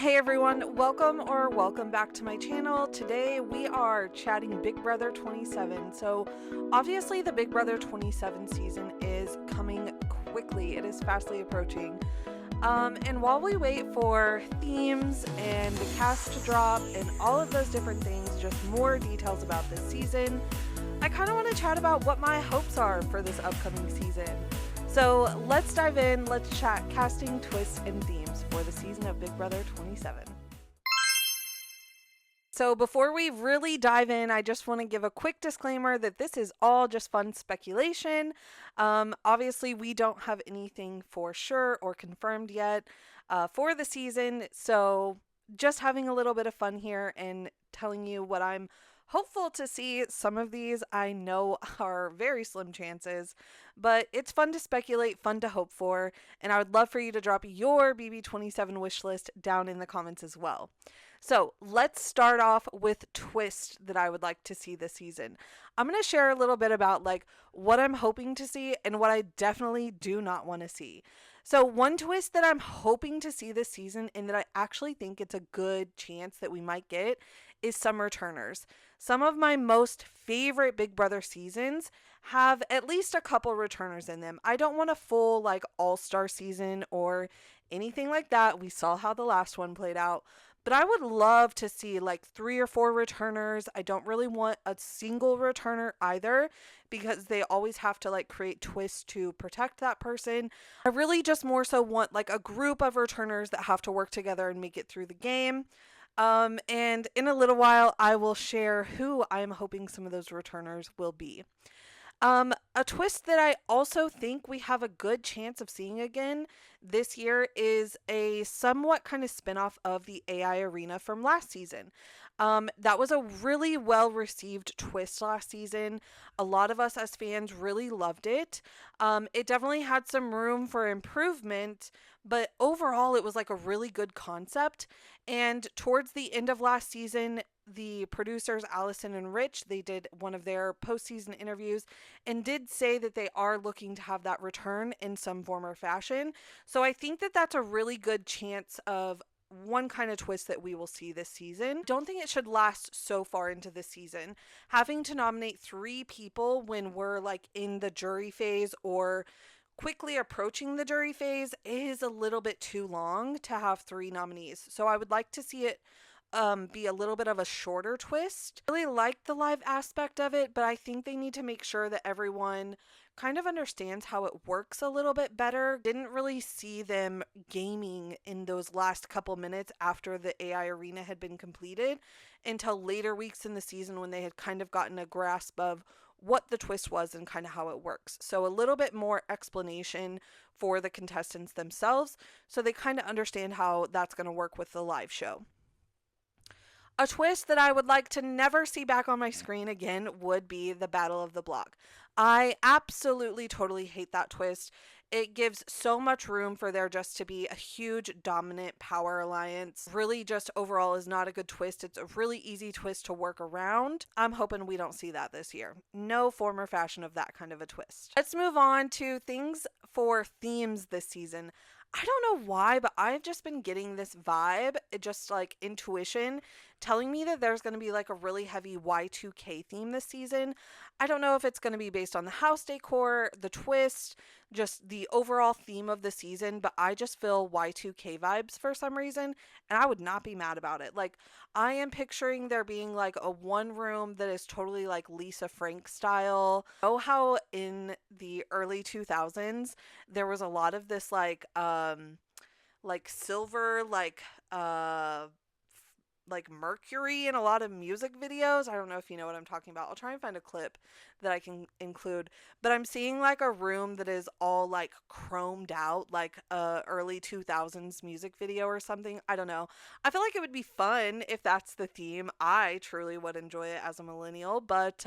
Hey everyone, welcome back to my channel. Today we are chatting Big Brother 27. So obviously the Big Brother 27 season is coming quickly. It is fastly approaching. And while we wait for themes and the cast to drop and all of those different things, just more details about this season, I kind of want to chat about what my hopes are for this upcoming season. So let's dive in, let's chat casting, twists, and themes for the season of Big Brother 27. So before we really dive in, I just want to give a quick disclaimer that this is all just fun speculation. Obviously, we don't have anything for sure or confirmed yet for the season, so just having a little bit of fun here and telling you what I'm hopeful to see. Some of these I know are very slim chances, but it's fun to speculate, fun to hope for, and I would love for you to drop your BB27 wish list down in the comments as well. So let's start off with twists that I would like to see this season. I'm going to share a little bit about what I'm hoping to see and what I definitely do not want to see. So one twist that I'm hoping to see this season and that I actually think it's a good chance that we might get is some returners. Some of my most favorite Big Brother seasons have at least a couple returners in them. I don't want a full all-star season or anything like that. We saw how the last one played out. But I would love to see 3 or 4 returners. I don't really want a single returner either because they always have to create twists to protect that person. I really just more so want a group of returners that have to work together and make it through the game. And in a little while, I will share who I'm hoping some of those returners will be. A twist that I also think we have a good chance of seeing again this year is a somewhat kind of spinoff of the AI arena from last season. That was a really well received twist last season. A lot of us as fans really loved it. It definitely had some room for improvement, but overall it was a really good concept. And towards the end of last season, the producers, Allison and Rich, they did one of their postseason interviews and did say that they are looking to have that return in some form or fashion. So I think that that's a really good chance of one kind of twist that we will see this season. Don't think it should last so far into the season. Having to nominate 3 people when we're in the jury phase or quickly approaching the jury phase is a little bit too long to have 3 nominees. So I would like to see it be a little bit of a shorter twist. I really like the live aspect of it, but I think they need to make sure that everyone kind of understands how it works a little bit better. Didn't really see them gaming in those last couple minutes after the AI arena had been completed until later weeks in the season when they had kind of gotten a grasp of what the twist was and kind of how it works. So a little bit more explanation for the contestants themselves so they kind of understand how that's going to work with the live show. A twist that I would like to never see back on my screen again would be the Battle of the Block. I absolutely totally hate that twist. It gives so much room for there just to be a huge dominant power alliance. Really just overall is not a good twist. It's a really easy twist to work around. I'm hoping we don't see that this year. No form or fashion of that kind of a twist. Let's move on to things for themes this season. I don't know why, but I've just been getting this vibe, it just intuition, telling me that there's going to be a really heavy Y2K theme this season. I don't know if it's going to be based on the house decor, the twist, just the overall theme of the season, but I just feel Y2K vibes for some reason, and I would not be mad about it. I am picturing there being a one room that is totally Lisa Frank style. Oh, how in the early 2000s there was a lot of this silver mercury in a lot of music videos. I don't know if you know what I'm talking about. I'll try and find a clip that I can include, but I'm seeing a room that is all chromed out, early 2000s music video or something. I don't know. I feel like it would be fun if that's the theme. I truly would enjoy it as a millennial, but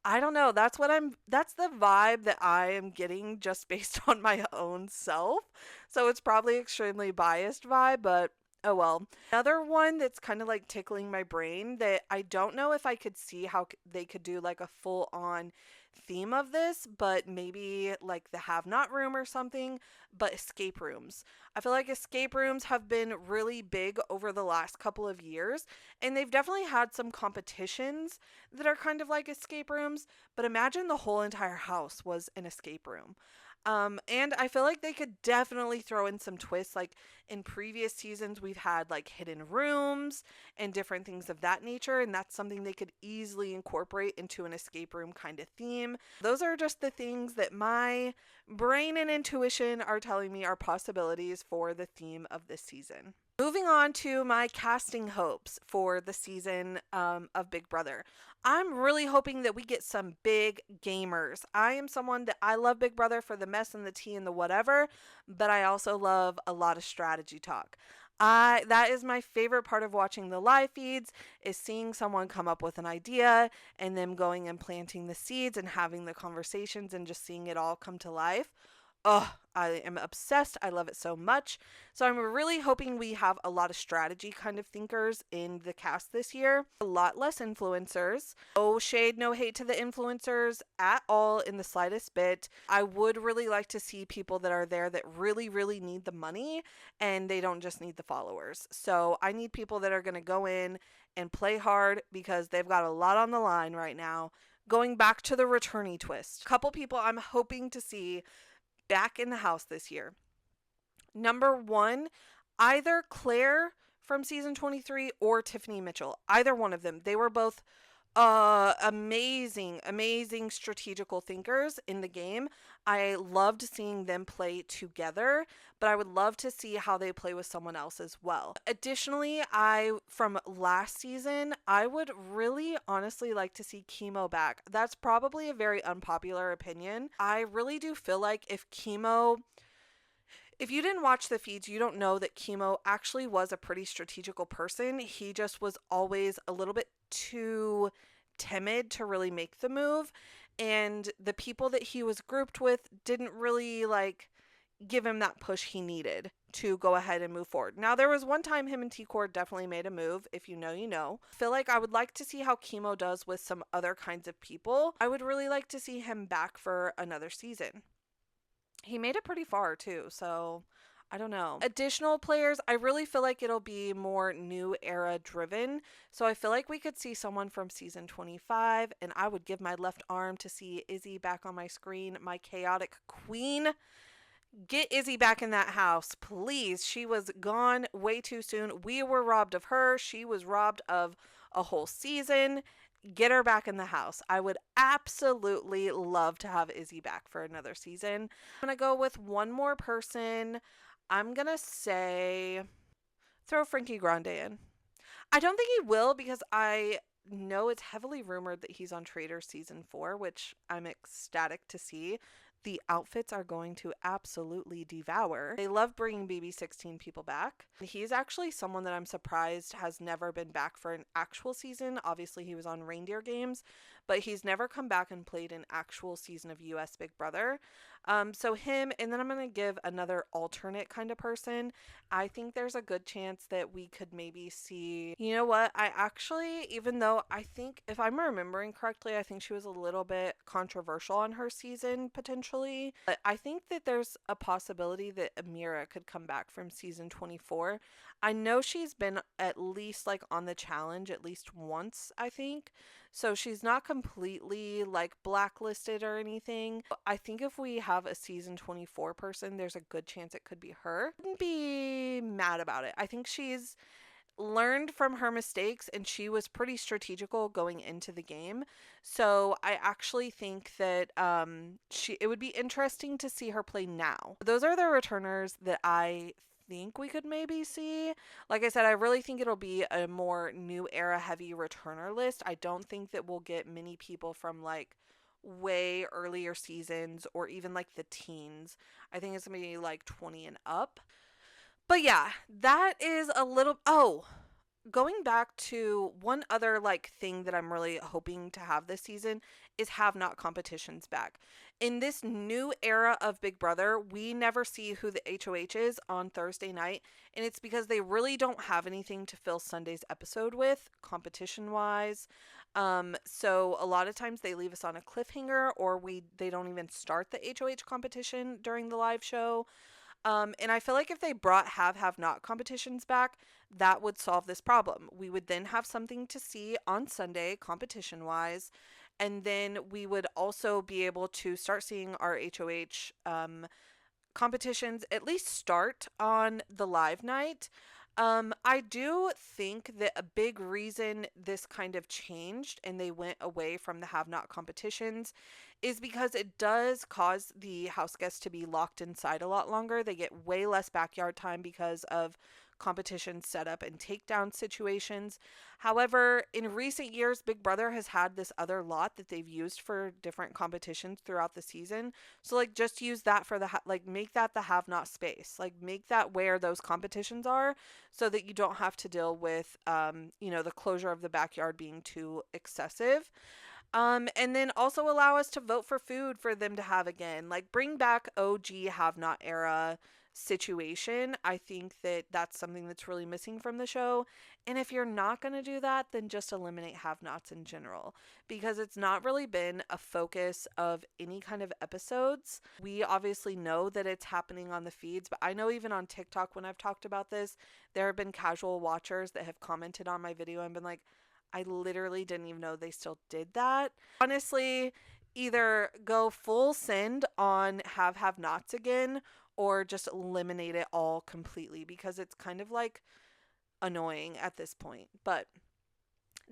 I don't know. That's the vibe that I am getting just based on my own self. So it's probably extremely biased vibe, but oh well. Another one that's kind of tickling my brain that I don't know if I could see how they could do a full on theme of this, but maybe like the have not room or something, but escape rooms. I feel like escape rooms have been really big over the last couple of years, and they've definitely had some competitions that are kind of like escape rooms, but imagine the whole entire house was an escape room. And I feel like they could definitely throw in some twists. Like in previous seasons, we've had like hidden rooms and different things of that nature, and that's something they could easily incorporate into an escape room kind of theme. Those are just the things that my brain and intuition are telling me are possibilities for the theme of this season. Moving on to my casting hopes for the season of Big Brother. I'm really hoping that we get some big gamers. I am someone that I love Big Brother for the mess and the tea and the whatever, but I also love a lot of strategy talk. That is my favorite part of watching the live feeds, is seeing someone come up with an idea and them going and planting the seeds and having the conversations and just seeing it all come to life. Oh, I am obsessed. I love it so much. So I'm really hoping we have a lot of strategy kind of thinkers in the cast this year. A lot less influencers. No shade, no hate to the influencers at all in the slightest bit. I would really like to see people that are there that really, really need the money and they don't just need the followers. So I need people that are going to go in and play hard because they've got a lot on the line right now. Going back to the returnee twist. A couple people I'm hoping to see back in the house this year. Number one, either Claire from season 23 or Tiffany Mitchell. Either one of them. They were both amazing strategical thinkers in the game. I loved seeing them play together, but I would love to see how they play with someone else as well. Additionally, from last season, I would really honestly like to see Chemo back. That's probably a very unpopular opinion. I really do feel like if you didn't watch the feeds, you don't know that Chemo actually was a pretty strategical person. He just was always a little bit too timid to really make the move. And the people that he was grouped with didn't really give him that push he needed to go ahead and move forward. Now, there was one time him and T-Cord definitely made a move. If you know, you know. I feel like I would like to see how Chemo does with some other kinds of people. I would really like to see him back for another season. He made it pretty far too, so I don't know. Additional players, I really feel like it'll be more new era driven. So I feel like we could see someone from season 25, and I would give my left arm to see Izzy back on my screen, my chaotic queen. Get Izzy back in that house, please. She was gone way too soon. We were robbed of her. She was robbed of a whole season. Get her back in the house. I would absolutely love to have Izzy back for another season. I'm going to go with one more person. I'm going to say throw Frankie Grande in. I don't think he will because I know it's heavily rumored that he's on Traitors season 4, which I'm ecstatic to see. The outfits are going to absolutely devour. They love bringing BB16 people back. He's actually someone that I'm surprised has never been back for an actual season. Obviously, he was on Reindeer Games, but he's never come back and played an actual season of US Big Brother. So him, and then I'm going to give another alternate kind of person. I think there's a good chance that we could maybe see, you know what, I actually, even though I think, if I'm remembering correctly, I think she was a little bit controversial on her season potentially, but I think that there's a possibility that Amira could come back from season 24. I know she's been at least on the challenge at least once, I think. So she's not completely blacklisted or anything. I think if we have a season 24 person, there's a good chance it could be her. I wouldn't be mad about it. I think she's learned from her mistakes and she was pretty strategical going into the game. So I actually think that it would be interesting to see her play now. Those are the returners that I think we could maybe see. Like I said, I really think it'll be a more new era heavy returner list. I don't think that we'll get many people from way earlier seasons or even the teens. I think it's gonna be 20 and up. But yeah, that is a little. Oh, going back to one other thing that I'm really hoping to have this season is have not competitions back. In this new era of Big Brother, we never see who the HOH is on Thursday night, and it's because they really don't have anything to fill Sunday's episode with competition wise. So a lot of times they leave us on a cliffhanger, or they don't even start the HOH competition during the live show. And I feel like if they brought have not competitions back, that would solve this problem. We would then have something to see on Sunday, competition wise. And then we would also be able to start seeing our HOH competitions at least start on the live night. I do think that a big reason this kind of changed and they went away from the have not competitions is because it does cause the house guests to be locked inside a lot longer. They get way less backyard time because of competition setup and takedown situations. However, in recent years, Big Brother has had this other lot that they've used for different competitions throughout the season. So like just use that for the like make that the have not space. Like make that where those competitions are so that you don't have to deal with the closure of the backyard being too excessive. And then also allow us to vote for food for them to have again. Like bring back OG have not era situation. I think that that's something that's really missing from the show. And if you're not going to do that, then just eliminate have nots in general because it's not really been a focus of any kind of episodes. We obviously know that it's happening on the feeds, but I know even on TikTok when I've talked about this, there have been casual watchers that have commented on my video and been like, I literally didn't even know they still did that. Honestly, either go full send on have nots again or just eliminate it all completely because it's kind of like annoying at this point. But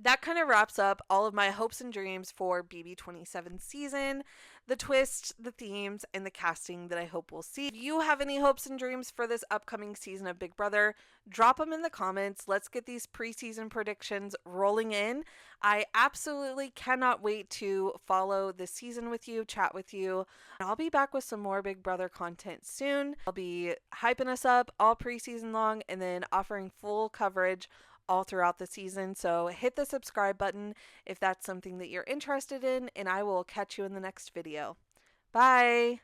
that kind of wraps up all of my hopes and dreams for BB27 season, the twists, the themes, and the casting that I hope we'll see. If you have any hopes and dreams for this upcoming season of Big Brother, drop them in the comments. Let's get these preseason predictions rolling in. I absolutely cannot wait to follow this season with you, chat with you. I'll be back with some more Big Brother content soon. I'll be hyping us up all preseason long and then offering full coverage all throughout the season. So hit the subscribe button if that's something that you're interested in, and I will catch you in the next video. Bye!